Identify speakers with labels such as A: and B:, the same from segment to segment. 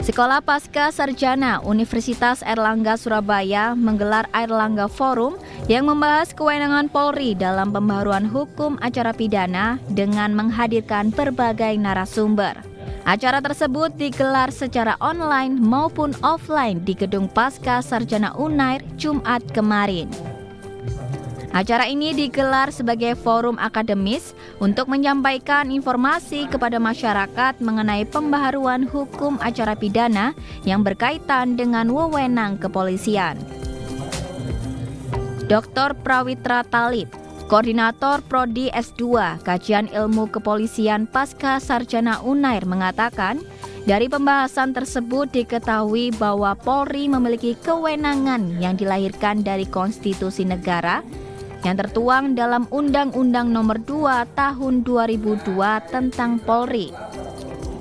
A: Sekolah Pasca Sarjana Universitas Airlangga Surabaya menggelar Airlangga Forum yang membahas kewenangan Polri dalam pembaharuan hukum acara pidana dengan menghadirkan berbagai narasumber. Acara tersebut digelar secara online maupun offline di Gedung Pasca Sarjana Unair Jumat kemarin. Acara ini digelar sebagai forum akademis untuk menyampaikan informasi kepada masyarakat mengenai pembaharuan hukum acara pidana yang berkaitan dengan wewenang kepolisian. Dr. Prawitra Talib, Koordinator Prodi S2 Kajian Ilmu Kepolisian Pasca Sarjana Unair mengatakan, dari pembahasan tersebut diketahui bahwa Polri memiliki kewenangan yang dilahirkan dari konstitusi negara yang tertuang dalam Undang-Undang Nomor 2 Tahun 2002 tentang Polri.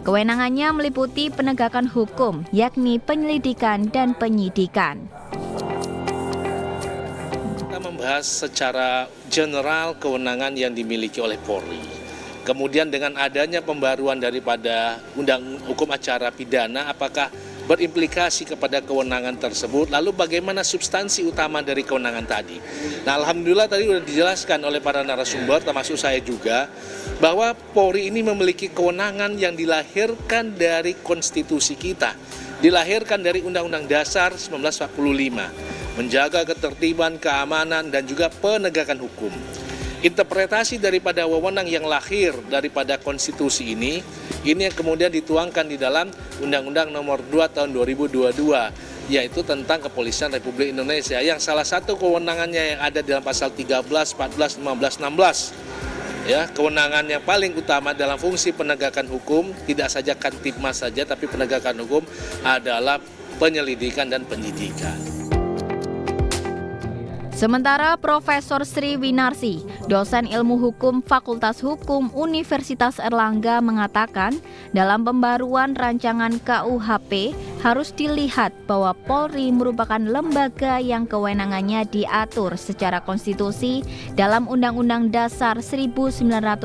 A: Kewenangannya meliputi penegakan hukum, yakni penyelidikan dan penyidikan.
B: Kita membahas secara general kewenangan yang dimiliki oleh Polri. Kemudian dengan adanya pembaruan daripada Undang Hukum Acara Pidana, apakah berimplikasi kepada kewenangan tersebut, lalu bagaimana substansi utama dari kewenangan tadi. Nah, alhamdulillah tadi sudah dijelaskan oleh para narasumber, termasuk saya juga, bahwa Polri ini memiliki kewenangan yang dilahirkan dari konstitusi kita, dilahirkan dari Undang-Undang Dasar 1945, menjaga ketertiban, keamanan, dan juga penegakan hukum. Interpretasi daripada wewenang yang lahir daripada konstitusi ini yang kemudian dituangkan di dalam Undang-Undang Nomor 2 Tahun 2022, yaitu tentang Kepolisian Republik Indonesia, yang salah satu kewenangannya yang ada dalam pasal 13, 14, 15, 16. Ya, kewenangan yang paling utama dalam fungsi penegakan hukum, tidak saja Kamtibmas saja, tapi penegakan hukum adalah penyelidikan dan penyidikan.
A: Sementara Profesor Sri Winarsi, dosen ilmu hukum Fakultas Hukum Universitas Airlangga mengatakan, dalam pembaruan rancangan KUHP harus dilihat bahwa Polri merupakan lembaga yang kewenangannya diatur secara konstitusi dalam Undang-Undang Dasar 1945.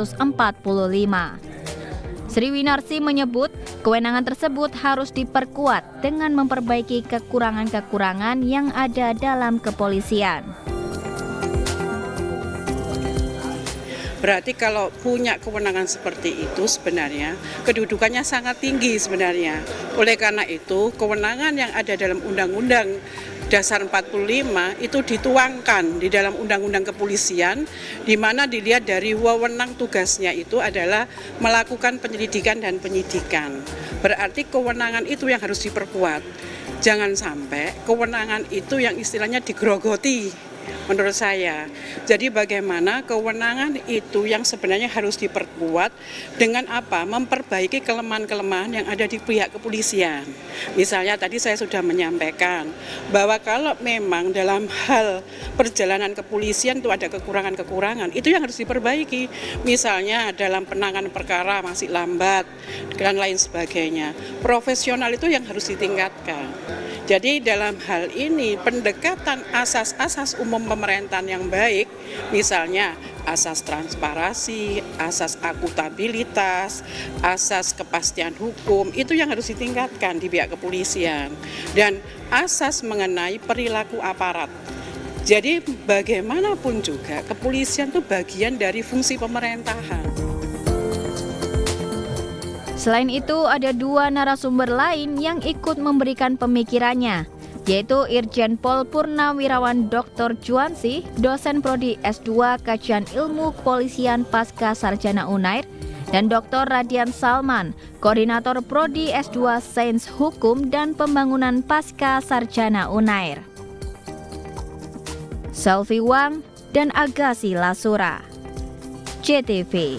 A: Sri Winarsi menyebut kewenangan tersebut harus diperkuat dengan memperbaiki kekurangan-kekurangan yang ada dalam kepolisian.
C: Berarti kalau punya kewenangan seperti itu sebenarnya kedudukannya sangat tinggi sebenarnya. Oleh karena itu kewenangan yang ada dalam Undang-Undang Dasar 45 itu dituangkan di dalam Undang-Undang Kepolisian, di mana dilihat dari wewenang tugasnya itu adalah melakukan penyelidikan dan penyidikan. Berarti kewenangan itu yang harus diperkuat. Jangan sampai kewenangan itu yang istilahnya digrogoti, menurut saya. Jadi bagaimana kewenangan itu yang sebenarnya harus diperkuat dengan apa? Memperbaiki kelemahan-kelemahan yang ada di pihak kepolisian. Misalnya tadi saya sudah menyampaikan bahwa kalau memang dalam hal perjalanan kepolisian itu ada kekurangan-kekurangan, itu yang harus diperbaiki. Misalnya dalam penanganan perkara masih lambat dan lain sebagainya. Profesional itu yang harus ditingkatkan. Jadi dalam hal ini pendekatan asas-asas umum pemerintahan yang baik, misalnya asas transparansi, asas akuntabilitas, asas kepastian hukum, itu yang harus ditingkatkan di pihak kepolisian. Dan asas mengenai perilaku aparat. Jadi bagaimanapun juga kepolisian itu bagian dari fungsi pemerintahan.
A: Selain itu, ada dua narasumber lain yang ikut memberikan pemikirannya, yaitu Irjen Pol Purnawirawan Dr. Juansi, dosen Prodi S2 Kajian Ilmu Kepolisian Pasca Sarjana Unair, dan Dr. Radian Salman, Koordinator Prodi S2 Sains Hukum dan Pembangunan Pasca Sarjana Unair. Selvi Wang dan Agassi Lasura, JTV.